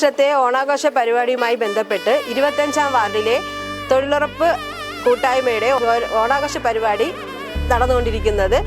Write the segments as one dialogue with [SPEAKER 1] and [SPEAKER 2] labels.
[SPEAKER 1] വർഷത്തെ ഓണാഘോഷ പരിപാടിയുമായി ബന്ധപ്പെട്ട് 25-ാം വാർഡിലെ തൊഴിലുറപ്പ് കൂട്ടായ്മയുടെ ഓണാഘോഷ പരിപാടി നടന്നുകൊണ്ടിരിക്കുന്നത്.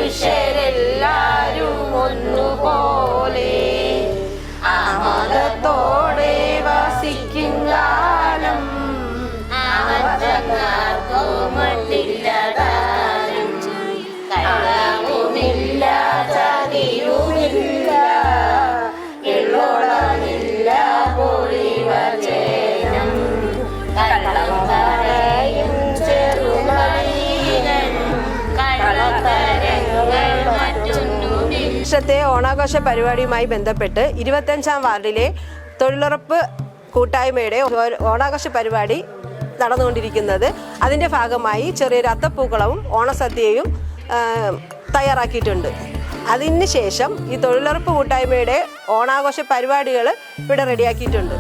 [SPEAKER 2] മനുഷ്യരെല്ലാരും ഒന്നുപോലെ ആമോദത്തോടെ വസിക്കും കാലം മട്ടില്ലതാനും കളവുമില്ല ചതിയുമില്ല എള്ളോളമില്ല പൊളിവചനം കള്ളം പറയും ചെറുമീനൻ
[SPEAKER 1] വർഷത്തെ ഓണാഘോഷ പരിപാടിയുമായി ബന്ധപ്പെട്ട് 25-ാം വാർഡിലെ തൊഴിലുറപ്പ് കൂട്ടായ്മയുടെ ഓണാഘോഷ പരിപാടി നടന്നുകൊണ്ടിരിക്കുന്നത്. അതിൻ്റെ ഭാഗമായി ചെറിയൊരു അത്തപ്പൂക്കളവും ഓണസദ്യയും തയ്യാറാക്കിയിട്ടുണ്ട്. അതിന് ശേഷം ഈ തൊഴിലുറപ്പ് കൂട്ടായ്മയുടെ ഓണാഘോഷ പരിപാടികൾ ഇവിടെ റെഡിയാക്കിയിട്ടുണ്ട്.